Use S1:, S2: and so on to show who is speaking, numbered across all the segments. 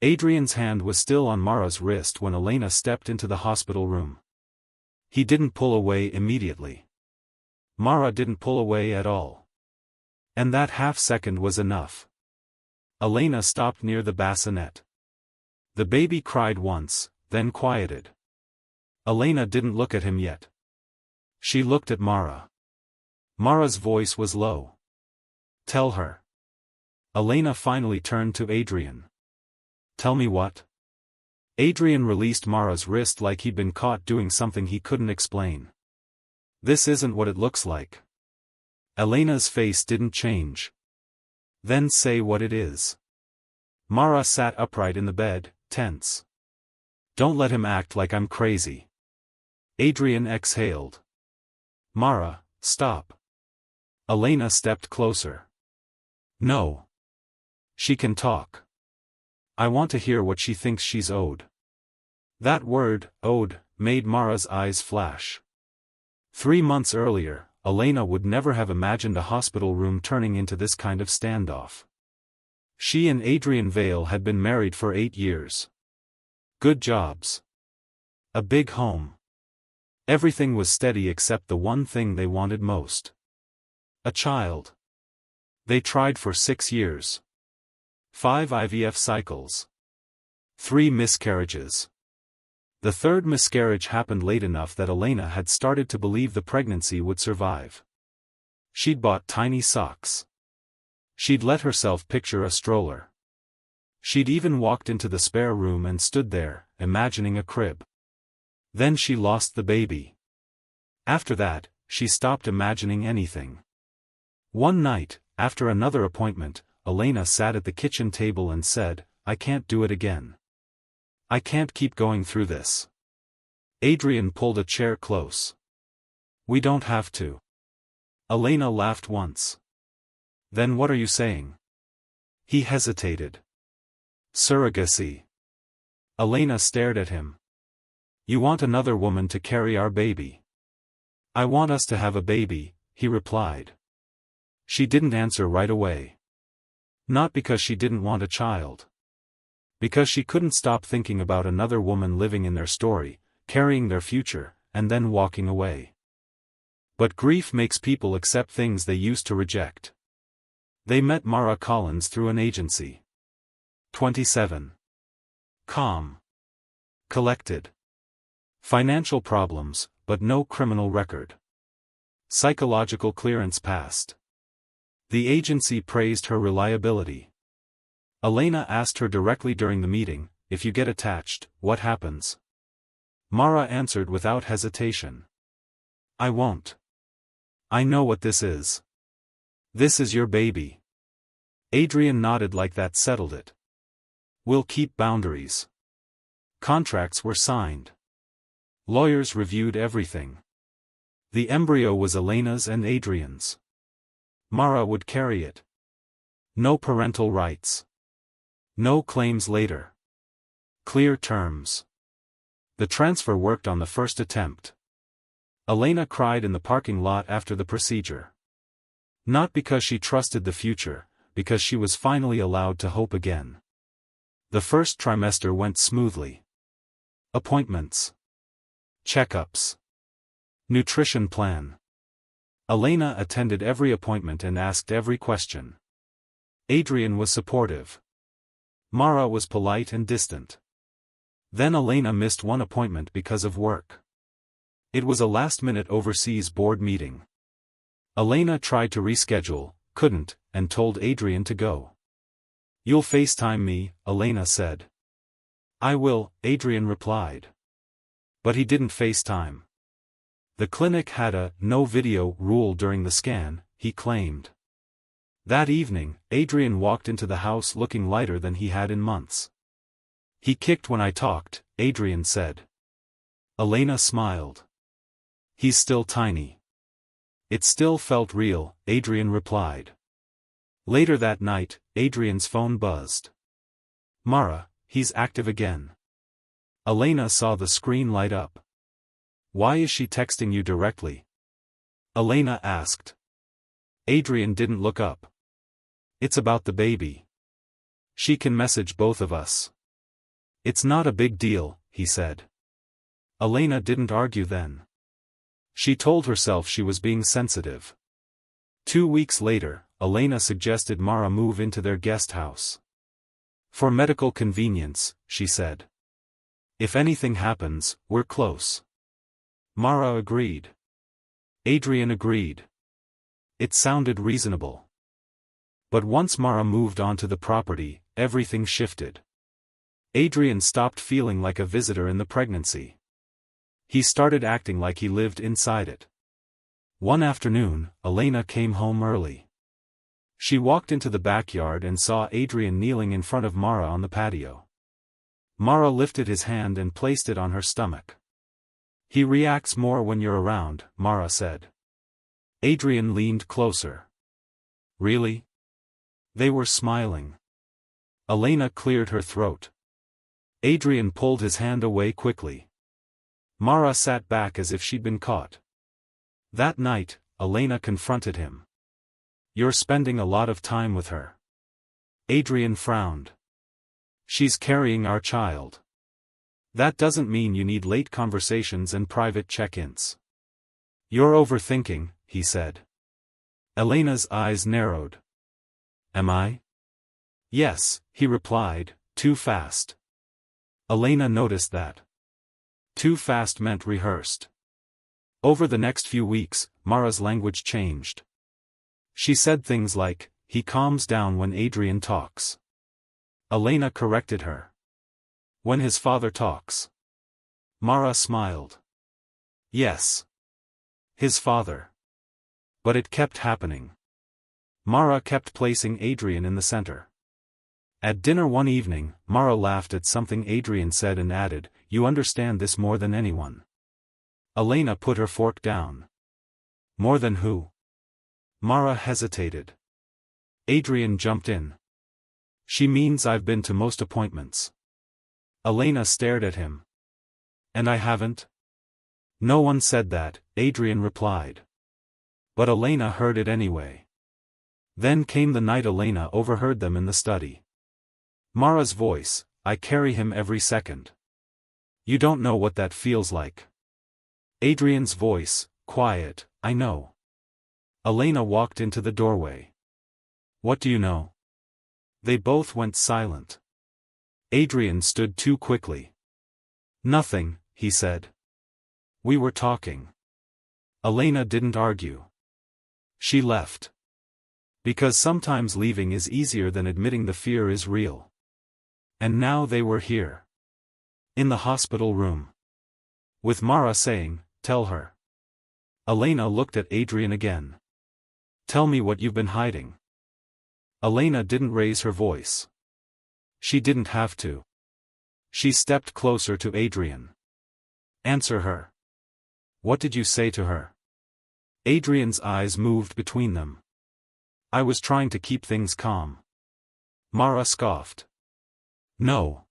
S1: Adrian's hand was still on Mara's wrist when Elena stepped into the hospital room. He didn't pull away immediately. Mara didn't pull away at all. And that half-second was enough. Elena stopped near the bassinet. The baby cried once, then quieted. Elena didn't look at him yet. She looked at Mara. Mara's voice was low. Tell her. Elena finally turned to Adrian. Tell me what? Adrian released Mara's wrist like he'd been caught doing something he couldn't explain. This isn't what it looks like. Elena's face didn't change. Then say what it is. Mara sat upright in the bed, tense. Don't let him act like I'm crazy. Adrian exhaled. Mara, stop. Elena stepped closer. No. She can talk. I want to hear what she thinks she's owed. That word, owed, made Mara's eyes flash. 3 months earlier, Elena would never have imagined a hospital room turning into this kind of standoff. She and Adrian Vale had been married for 8 years. Good jobs. A big home. Everything was steady except the one thing they wanted most. A child. They tried for 6 years. 5 IVF cycles. 3 miscarriages. The 3rd miscarriage happened late enough that Elena had started to believe the pregnancy would survive. She'd bought tiny socks. She'd let herself picture a stroller. She'd even walked into the spare room and stood there, imagining a crib. Then she lost the baby. After that, she stopped imagining anything. One night, after another appointment, Elena sat at the kitchen table and said, I can't do it again. I can't keep going through this. Adrian pulled a chair close. We don't have to. Elena laughed once. Then what are you saying? He hesitated. Surrogacy. Elena stared at him. You want another woman to carry our baby. I want us to have a baby, he replied. She didn't answer right away. Not because she didn't want a child. Because she couldn't stop thinking about another woman living in their story, carrying their future, and then walking away. But grief makes people accept things they used to reject. They met Mara Collins through an agency. 27. Calm. Collected. Financial problems, but no criminal record. Psychological clearance passed. The agency praised her reliability. Elena asked her directly during the meeting, if you get attached, what happens? Mara answered without hesitation. I won't. I know what this is. This is your baby. Adrian nodded like that settled it. We'll keep boundaries. Contracts were signed. Lawyers reviewed everything. The embryo was Elena's and Adrian's. Mara would carry it. No parental rights. No claims later. Clear terms. The transfer worked on the first attempt. Elena cried in the parking lot after the procedure. Not because she trusted the future, because she was finally allowed to hope again. The first trimester went smoothly. Appointments. Checkups. Nutrition plan. Elena attended every appointment and asked every question. Adrian was supportive. Mara was polite and distant. Then Elena missed one appointment because of work. It was a last-minute overseas board meeting. Elena tried to reschedule, couldn't, and told Adrian to go. You'll FaceTime me, Elena said. I will, Adrian replied. But he didn't FaceTime. The clinic had a no video rule during the scan, he claimed. That evening, Adrian walked into the house looking lighter than he had in months. He kicked when I talked, Adrian said. Elena smiled. He's still tiny. It still felt real, Adrian replied. Later that night, Adrian's phone buzzed. Mara, he's active again. Elena saw the screen light up. Why is she texting you directly? Elena asked. Adrian didn't look up. It's about the baby. She can message both of us. It's not a big deal, he said. Elena didn't argue then. She told herself she was being sensitive. 2 weeks later, Elena suggested Mara move into their guest house. For medical convenience, she said. If anything happens, we're close. Mara agreed. Adrian agreed. It sounded reasonable. But once Mara moved onto the property, everything shifted. Adrian stopped feeling like a visitor in the pregnancy. He started acting like he lived inside it. One afternoon, Elena came home early. She walked into the backyard and saw Adrian kneeling in front of Mara on the patio. Mara lifted his hand and placed it on her stomach. He reacts more when you're around, Mara said. Adrian leaned closer. Really? They were smiling. Elena cleared her throat. Adrian pulled his hand away quickly. Mara sat back as if she'd been caught. That night, Elena confronted him. You're spending a lot of time with her. Adrian frowned. She's carrying our child. That doesn't mean you need late conversations and private check-ins. You're overthinking, he said. Elena's eyes narrowed. Am I? Yes, he replied, too fast. Elena noticed that. Too fast meant rehearsed. Over the next few weeks, Mara's language changed. She said things like, he calms down when Adrian talks. Elena corrected her. When his father talks. Mara smiled. Yes. His father. But it kept happening. Mara kept placing Adrian in the center. At dinner one evening, Mara laughed at something Adrian said and added, you understand this more than anyone. Elena put her fork down. More than who? Mara hesitated. Adrian jumped in. She means I've been to most appointments. Elena stared at him. And I haven't? No one said that, Adrian replied. But Elena heard it anyway. Then came the night Elena overheard them in the study. Mara's voice, I carry him every second. You don't know what that feels like. Adrian's voice, quiet, I know. Elena walked into the doorway. What do you know? They both went silent. Adrian stood too quickly. Nothing, he said. We were talking. Elena didn't argue. She left. Because sometimes leaving is easier than admitting the fear is real. And now they were here. In the hospital room. With Mara saying, tell her. Elena looked at Adrian again. Tell me what you've been hiding. Elena didn't raise her voice. She didn't have to. She stepped closer to Adrian. Answer her. What did you say to her? Adrian's eyes moved between them. I was trying to keep things calm. Mara scoffed. No.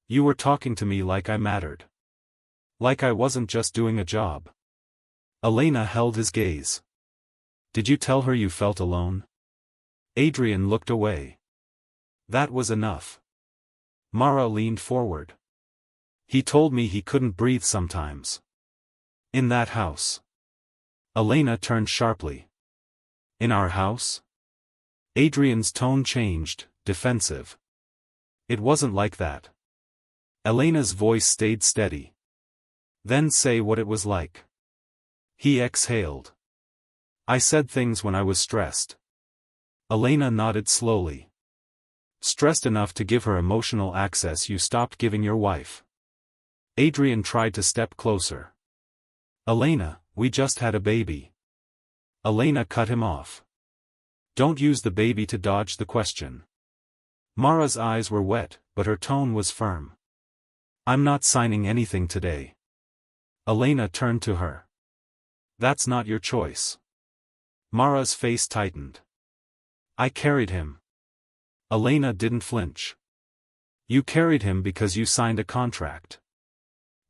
S1: You were talking to me like I mattered. Like I wasn't just doing a job. Elena held his gaze. Did you tell her you felt alone? Adrian looked away. That was enough. Mara leaned forward. He told me he couldn't breathe sometimes. In that house. Elena turned sharply. In our house? Adrian's tone changed, defensive. It wasn't like that. Elena's voice stayed steady. Then say what it was like. He exhaled. I said things when I was stressed. Elena nodded slowly. Stressed enough to give her emotional access you stopped giving your wife. Adrian tried to step closer. Elena, we just had a baby. Elena cut him off. Don't use the baby to dodge the question. Mara's eyes were wet, but her tone was firm. I'm not signing anything today. Elena turned to her. That's not your choice. Mara's face tightened. I carried him. Elena didn't flinch. You carried him because you signed a contract.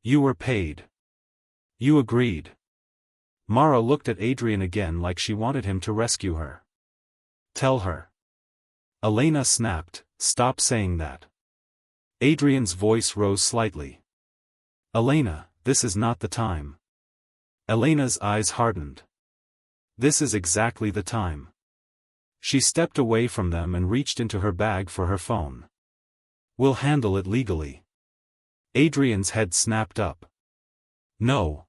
S1: You were paid. You agreed. Mara looked at Adrian again like she wanted him to rescue her. Tell her. Elena snapped, stop saying that. Adrian's voice rose slightly. Elena, this is not the time. Elena's eyes hardened. This is exactly the time. She stepped away from them and reached into her bag for her phone. We'll handle it legally. Adrian's head snapped up. No.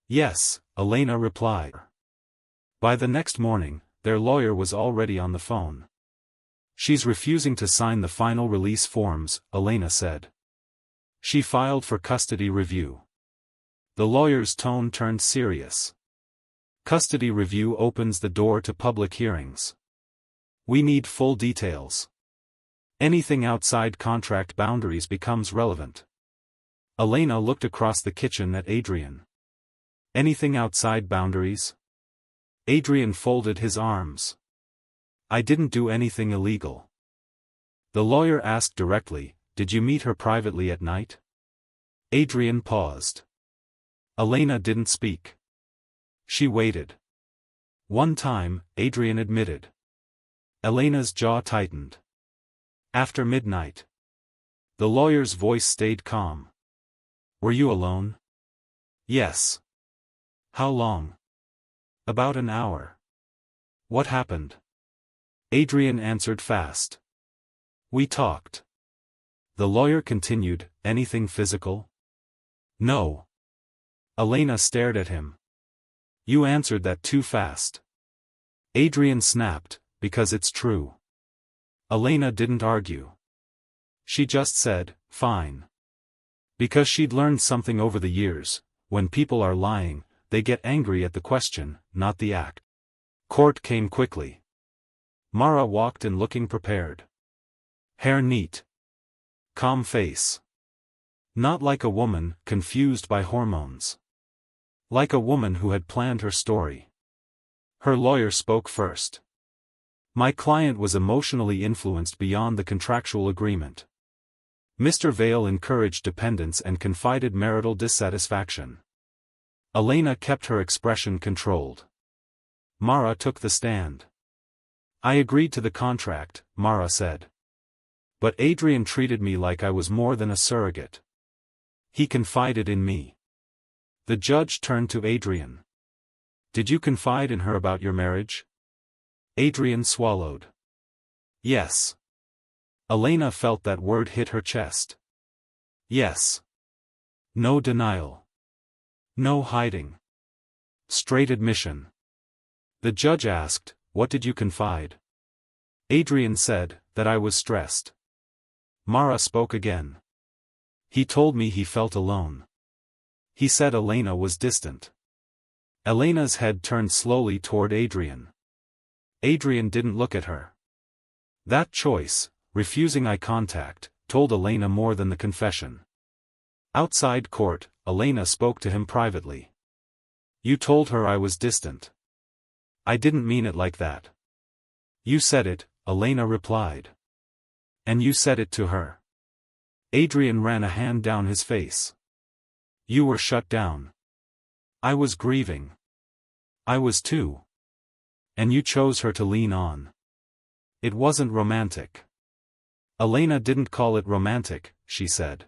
S1: Yes, Elena replied. By the next morning, their lawyer was already on the phone. She's refusing to sign the final release forms, Elena said. She filed for custody review. The lawyer's tone turned serious. Custody review opens the door to public hearings. We need full details. Anything outside contract boundaries becomes relevant. Elena looked across the kitchen at Adrian. Anything outside boundaries? Adrian folded his arms. I didn't do anything illegal. The lawyer asked directly, did you meet her privately at night? Adrian paused. Elena didn't speak. She waited. One time, Adrian admitted. Elena's jaw tightened. After midnight. The lawyer's voice stayed calm. Were you alone? Yes. How long? About an hour. What happened? Adrian answered fast. We talked. The lawyer continued, anything physical? No. Elena stared at him. You answered that too fast. Adrian snapped, because it's true. Elena didn't argue. She just said, fine. Because she'd learned something over the years, when people are lying, they get angry at the question, not the act. Court came quickly. Mara walked in looking prepared. Hair neat. Calm face. Not like a woman, confused by hormones. Like a woman who had planned her story. Her lawyer spoke first. My client was emotionally influenced beyond the contractual agreement. Mr. Vale encouraged dependence and confided marital dissatisfaction. Elena kept her expression controlled. Mara took the stand. I agreed to the contract, Mara said. But Adrian treated me like I was more than a surrogate. He confided in me. The judge turned to Adrian. Did you confide in her about your marriage? Adrian swallowed. Yes. Elena felt that word hit her chest. Yes. No denial. No hiding. Straight admission. The judge asked, what did you confide? Adrian said, that I was stressed. Mara spoke again. He told me he felt alone. He said Elena was distant. Elena's head turned slowly toward Adrian. Adrian didn't look at her. That choice, refusing eye contact, told Elena more than the confession. Outside court, Elena spoke to him privately. You told her I was distant. I didn't mean it like that. You said it, Elena replied. And you said it to her. Adrian ran a hand down his face. You were shut down. I was grieving. I was too. And you chose her to lean on. It wasn't romantic. Elena didn't call it romantic, she said.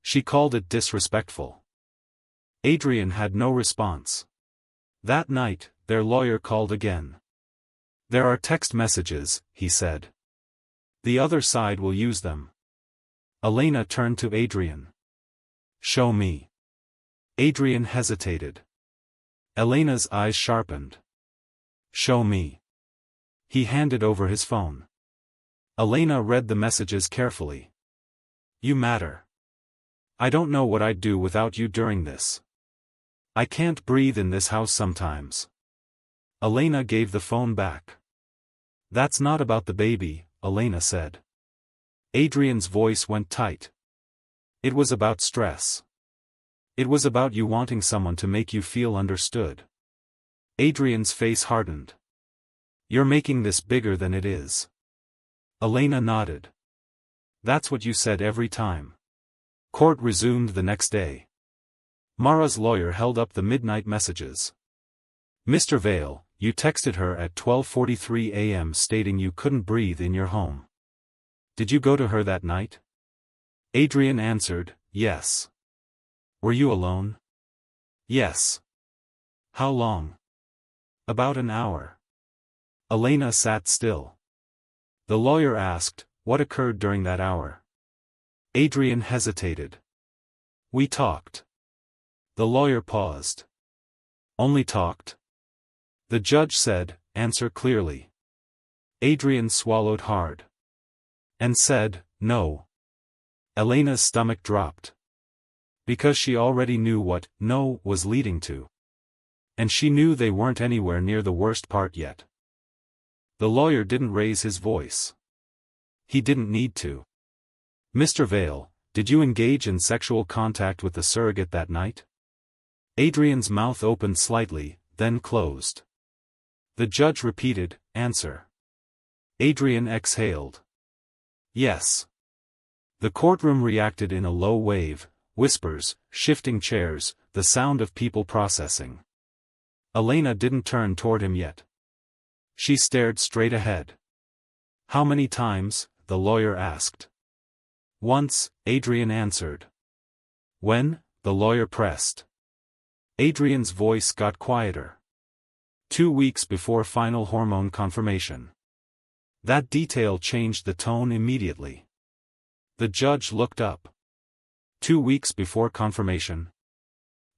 S1: She called it disrespectful. Adrian had no response. That night, their lawyer called again. There are text messages, he said. The other side will use them. Elena turned to Adrian. Show me. Adrian hesitated. Elena's eyes sharpened. Show me. He handed over his phone. Elena read the messages carefully. You matter. I don't know what I'd do without you during this. I can't breathe in this house sometimes. Elena gave the phone back. That's not about the baby, Elena said. Adrian's voice went tight. It was about stress. It was about you wanting someone to make you feel understood. Adrian's face hardened. You're making this bigger than it is. Elena nodded. That's what you said every time. Court resumed the next day. Mara's lawyer held up the midnight messages. Mr. Vale, you texted her at 12:43 a.m. stating you couldn't breathe in your home. Did you go to her that night? Adrian answered, yes. Were you alone? Yes. How long? About an hour. Elena sat still. The lawyer asked, what occurred during that hour? Adrian hesitated. We talked. The lawyer paused. Only talked? The judge said, answer clearly. Adrian swallowed hard. And said, no. Elena's stomach dropped. Because she already knew what no was leading to. And she knew they weren't anywhere near the worst part yet. The lawyer didn't raise his voice. He didn't need to. Mr. Vale, did you engage in sexual contact with the surrogate that night? Adrian's mouth opened slightly, then closed. The judge repeated, answer. Adrian exhaled. Yes. The courtroom reacted in a low wave, whispers, shifting chairs, the sound of people processing. Elena didn't turn toward him yet. She stared straight ahead. How many times? The lawyer asked. Once, Adrian answered. When? The lawyer pressed. Adrian's voice got quieter. 2 weeks before final hormone confirmation. That detail changed the tone immediately. The judge looked up. 2 weeks before confirmation?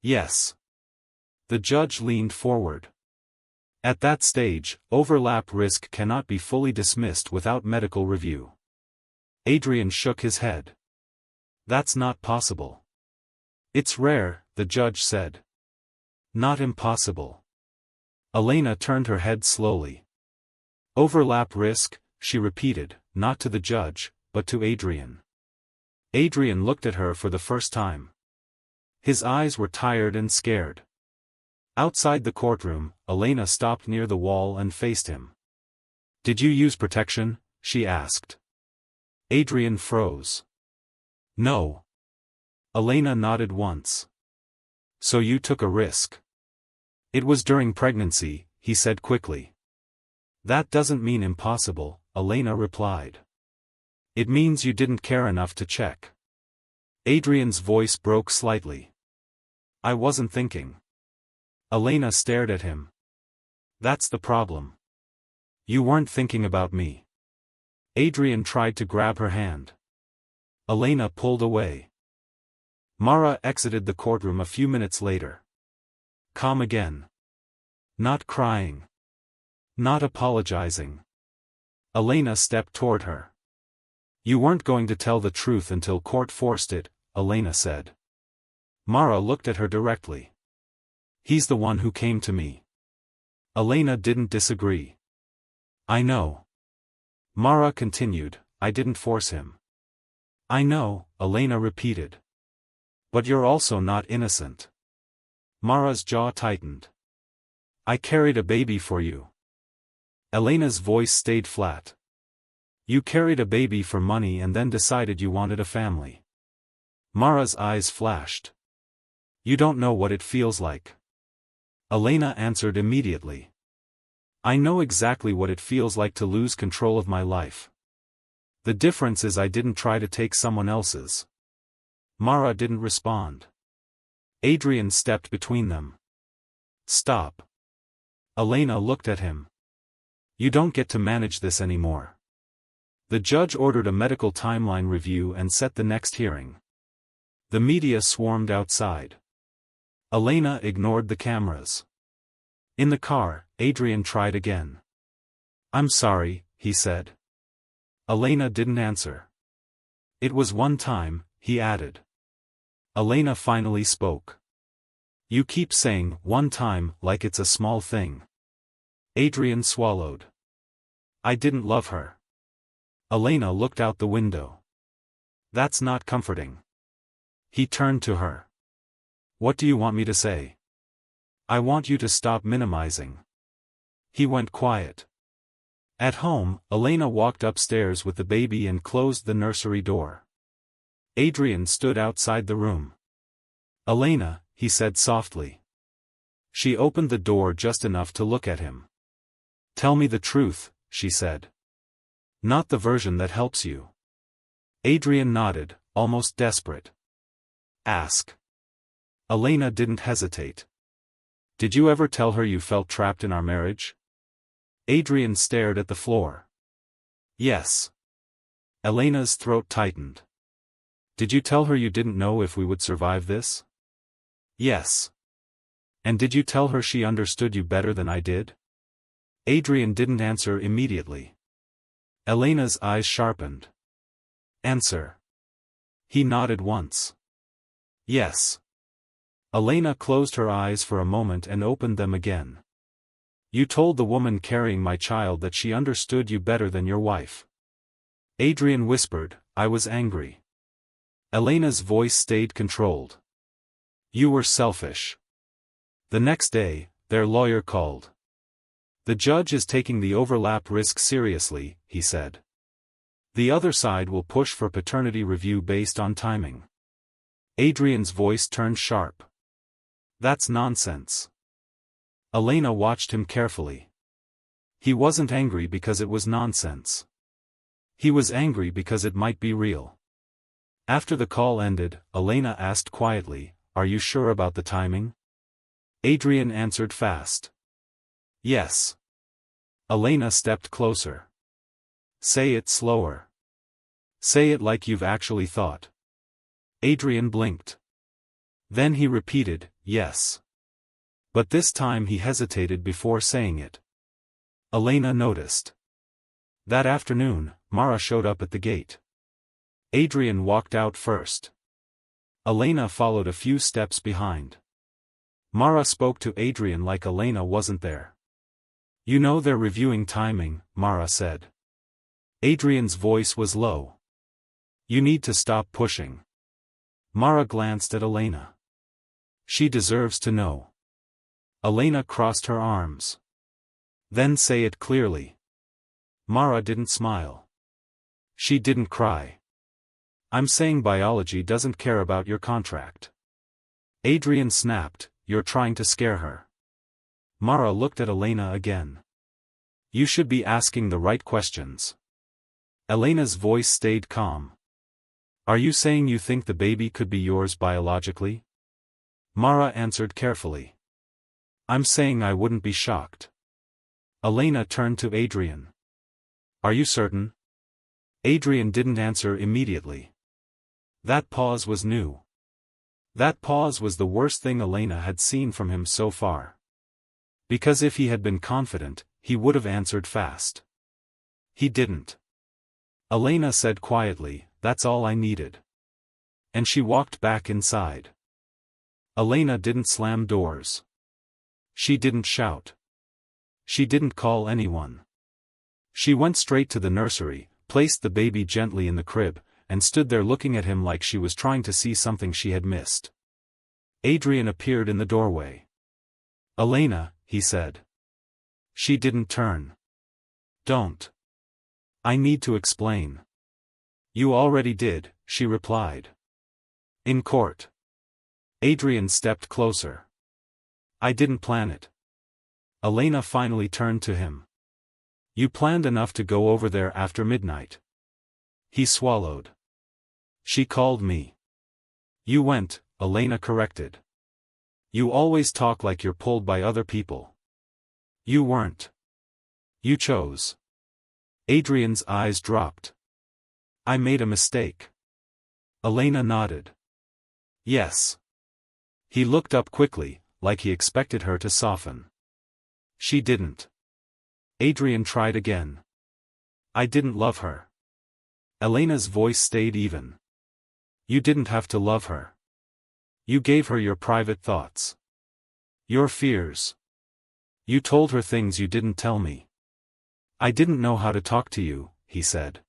S1: Yes. The judge leaned forward. At that stage, overlap risk cannot be fully dismissed without medical review. Adrian shook his head. That's not possible. It's rare, the judge said. Not impossible. Elena turned her head slowly. Overlap risk, she repeated, not to the judge, but to Adrian. Adrian looked at her for the first time. His eyes were tired and scared. Outside the courtroom, Elena stopped near the wall and faced him. Did you use protection? She asked. Adrian froze. No. Elena nodded once. So you took a risk. It was during pregnancy, he said quickly. That doesn't mean impossible, Elena replied. It means you didn't care enough to check. Adrian's voice broke slightly. I wasn't thinking. Elena stared at him. That's the problem. You weren't thinking about me. Adrian tried to grab her hand. Elena pulled away. Mara exited the courtroom a few minutes later. Calm again. Not crying. Not apologizing. Elena stepped toward her. You weren't going to tell the truth until court forced it, Elena said. Mara looked at her directly. He's the one who came to me. Elena didn't disagree. I know. Mara continued, I didn't force him. I know, Elena repeated. But you're also not innocent. Mara's jaw tightened. I carried a baby for you. Elena's voice stayed flat. You carried a baby for money and then decided you wanted a family. Mara's eyes flashed. You don't know what it feels like. Elena answered immediately. I know exactly what it feels like to lose control of my life. The difference is I didn't try to take someone else's. Mara didn't respond. Adrian stepped between them. Stop. Elena looked at him. You don't get to manage this anymore. The judge ordered a medical timeline review and set the next hearing. The media swarmed outside. Elena ignored the cameras. In the car, Adrian tried again. I'm sorry, he said. Elena didn't answer. It was one time, he added. Elena finally spoke. You keep saying one time like it's a small thing. Adrian swallowed. I didn't love her. Elena looked out the window. That's not comforting. He turned to her. What do you want me to say? I want you to stop minimizing. He went quiet. At home, Elena walked upstairs with the baby and closed the nursery door. Adrian stood outside the room. Elena, he said softly. She opened the door just enough to look at him. Tell me the truth, she said. Not the version that helps you. Adrian nodded, almost desperate. Ask. Elena didn't hesitate. Did you ever tell her you felt trapped in our marriage? Adrian stared at the floor. Yes. Elena's throat tightened. Did you tell her you didn't know if we would survive this? Yes. And did you tell her she understood you better than I did? Adrian didn't answer immediately. Elena's eyes sharpened. Answer. He nodded once. Yes. Elena closed her eyes for a moment and opened them again. You told the woman carrying my child that she understood you better than your wife. Adrian whispered, I was angry. Elena's voice stayed controlled. You were selfish. The next day, their lawyer called. The judge is taking the overlap risk seriously, he said. The other side will push for paternity review based on timing. Adrian's voice turned sharp. That's nonsense. Elena watched him carefully. He wasn't angry because it was nonsense. He was angry because it might be real. After the call ended, Elena asked quietly, Are you sure about the timing? Adrian answered fast. Yes. Elena stepped closer. Say it slower. Say it like you've actually thought. Adrian blinked. Then he repeated, yes. But this time he hesitated before saying it. Elena noticed. That afternoon, Mara showed up at the gate. Adrian walked out first. Elena followed a few steps behind. Mara spoke to Adrian like Elena wasn't there. You know they're reviewing timing, Mara said. Adrian's voice was low. You need to stop pushing. Mara glanced at Elena. She deserves to know. Elena crossed her arms. Then say it clearly. Mara didn't smile. She didn't cry. I'm saying biology doesn't care about your contract. Adrian snapped, You're trying to scare her. Mara looked at Elena again. You should be asking the right questions. Elena's voice stayed calm. Are you saying you think the baby could be yours biologically? Mara answered carefully. I'm saying I wouldn't be shocked. Elena turned to Adrian. Are you certain? Adrian didn't answer immediately. That pause was new. That pause was the worst thing Elena had seen from him so far. Because if he had been confident, he would have answered fast. He didn't. Elena said quietly, That's all I needed. And she walked back inside. Elena didn't slam doors. She didn't shout. She didn't call anyone. She went straight to the nursery, placed the baby gently in the crib, and stood there looking at him like she was trying to see something she had missed. Adrian appeared in the doorway. Elena, he said. She didn't turn. Don't. I need to explain. You already did, she replied. In court. Adrian stepped closer. I didn't plan it. Elena finally turned to him. You planned enough to go over there after midnight. He swallowed. She called me. You went, Elena corrected. You always talk like you're pulled by other people. You weren't. You chose. Adrian's eyes dropped. I made a mistake. Elena nodded. Yes. He looked up quickly, like he expected her to soften. She didn't. Adrian tried again. I didn't love her. Elena's voice stayed even. You didn't have to love her. You gave her your private thoughts. Your fears. You told her things you didn't tell me. I didn't know how to talk to you, he said.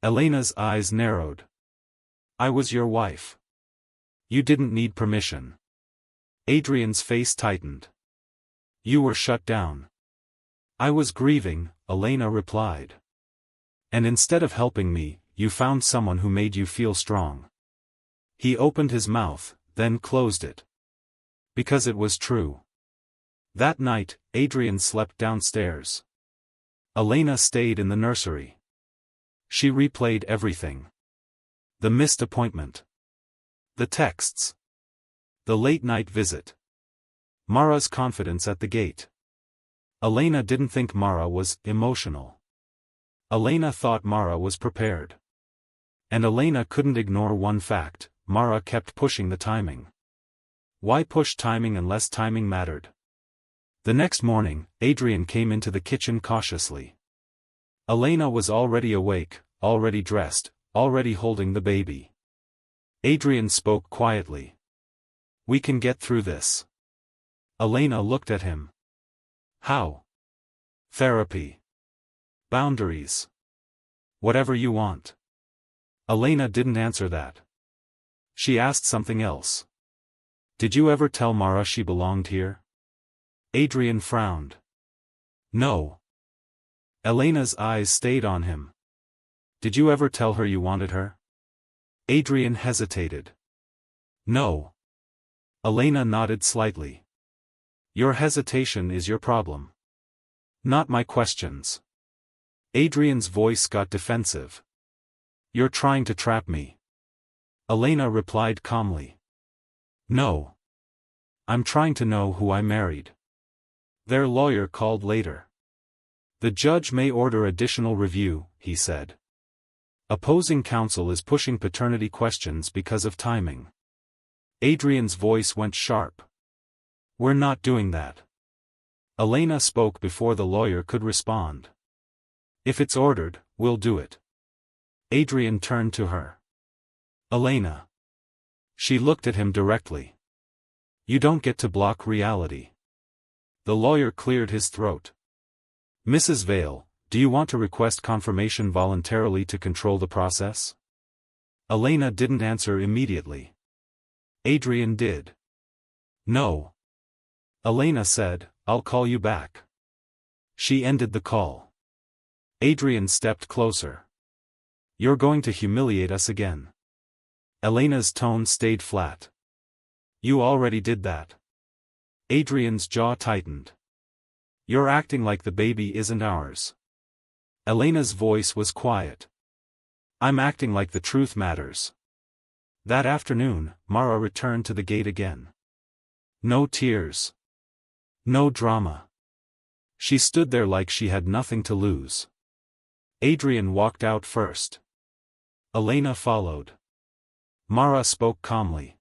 S1: Elena's eyes narrowed. I was your wife. You didn't need permission. Adrian's face tightened. You were shut down. I was grieving, Elena replied. And instead of helping me, you found someone who made you feel strong. He opened his mouth, then closed it. Because it was true. That night, Adrian slept downstairs. Elena stayed in the nursery. She replayed everything. The missed appointment. The texts. The late-night visit. Mara's confidence at the gate. Elena didn't think Mara was emotional. Elena thought Mara was prepared. And Elena couldn't ignore one fact: Mara kept pushing the timing. Why push timing unless timing mattered? The next morning, Adrian came into the kitchen cautiously. Elena was already awake, already dressed, already holding the baby. Adrian spoke quietly. "We can get through this." Elena looked at him. "How?" "Therapy. Boundaries. Whatever you want." Elena didn't answer that. She asked something else. "Did you ever tell Mara she belonged here?" Adrian frowned. "No." Elena's eyes stayed on him. "Did you ever tell her you wanted her?" Adrian hesitated. "No." Elena nodded slightly. "Your hesitation is your problem. Not my questions." Adrian's voice got defensive. "You're trying to trap me." Elena replied calmly. "No. I'm trying to know who I married." Their lawyer called later. "The judge may order additional review," he said. "Opposing counsel is pushing paternity questions because of timing." Adrian's voice went sharp. "We're not doing that." Elena spoke before the lawyer could respond. "If it's ordered, we'll do it." Adrian turned to her. "Elena." She looked at him directly. "You don't get to block reality." The lawyer cleared his throat. "Mrs. Vale, do you want to request confirmation voluntarily to control the process?" Elena didn't answer immediately. Adrian did. "No." Elena said, "I'll call you back." She ended the call. Adrian stepped closer. "You're going to humiliate us again." Elena's tone stayed flat. "You already did that." Adrian's jaw tightened. "You're acting like the baby isn't ours." Elena's voice was quiet. "I'm acting like the truth matters." That afternoon, Mara returned to the gate again. No tears. No drama. She stood there like she had nothing to lose. Adrian walked out first. Elena followed. Mara spoke calmly.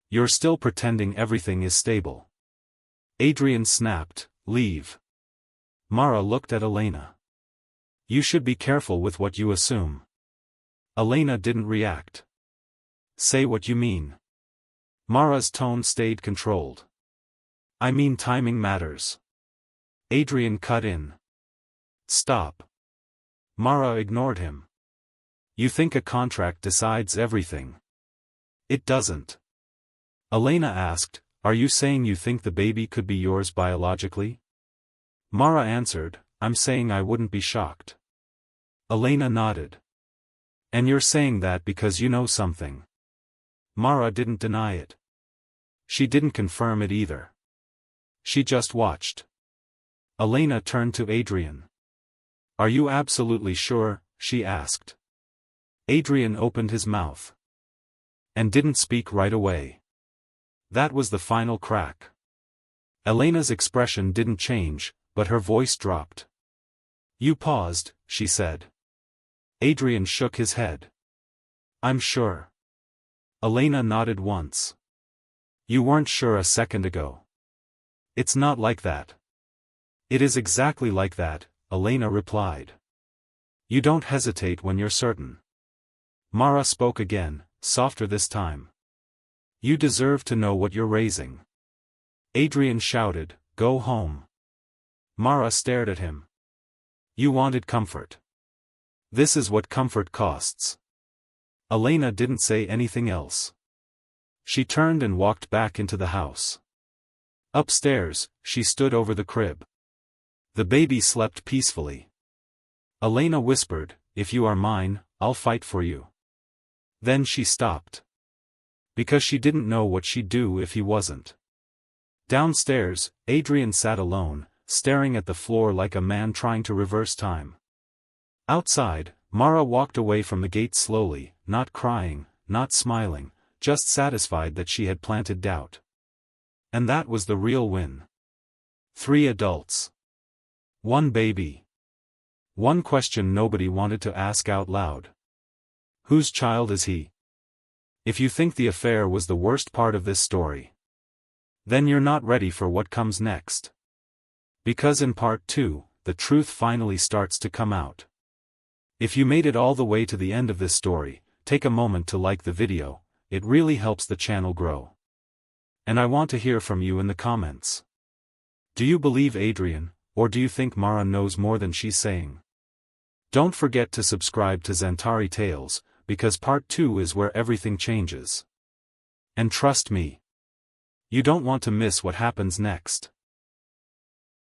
S1: "You're still pretending everything is stable." Adrian snapped, "Leave." Mara looked at Elena. "You should be careful with what you assume." Elena didn't react. "Say what you mean." Mara's tone stayed controlled. "I mean timing matters." Adrian cut in. "Stop." Mara ignored him. "You think a contract decides everything. It doesn't." Elena asked, "Are you saying you think the baby could be yours biologically?" Mara answered, "I'm saying I wouldn't be shocked." Elena nodded. "And you're saying that because you know something." Mara didn't deny it. She didn't confirm it either. She just watched. Elena turned to Adrian. "Are you absolutely sure?" she asked. Adrian opened his mouth. And didn't speak right away. That was the final crack. Elena's expression didn't change, but her voice dropped. "You paused," she said. Adrian shook his head. "I'm sure." Elena nodded once. "You weren't sure a second ago." "It's not like that." "It is exactly like that," Elena replied. "You don't hesitate when you're certain." Mara spoke again, softer this time. "You deserve to know what you're raising." Adrian shouted, "Go home." Mara stared at him. "You wanted comfort. This is what comfort costs." Elena didn't say anything else. She turned and walked back into the house. Upstairs, she stood over the crib. The baby slept peacefully. Elena whispered, "If you are mine, I'll fight for you." Then she stopped. Because she didn't know what she'd do if he wasn't. Downstairs, Adrian sat alone, staring at the floor like a man trying to reverse time. Outside, Mara walked away from the gate slowly, not crying, not smiling, just satisfied that she had planted doubt. And that was the real win. 3 adults. 1 baby. One question nobody wanted to ask out loud. Whose child is he? If you think the affair was the worst part of this story, then you're not ready for what comes next. Because in part 2, the truth finally starts to come out. If you made it all the way to the end of this story, take a moment to like the video, it really helps the channel grow. And I want to hear from you in the comments. Do you believe Adrian, or do you think Mara knows more than she's saying? Don't forget to subscribe to Zantari Tales, because part 2 is where everything changes. And trust me, you don't want to miss what happens next.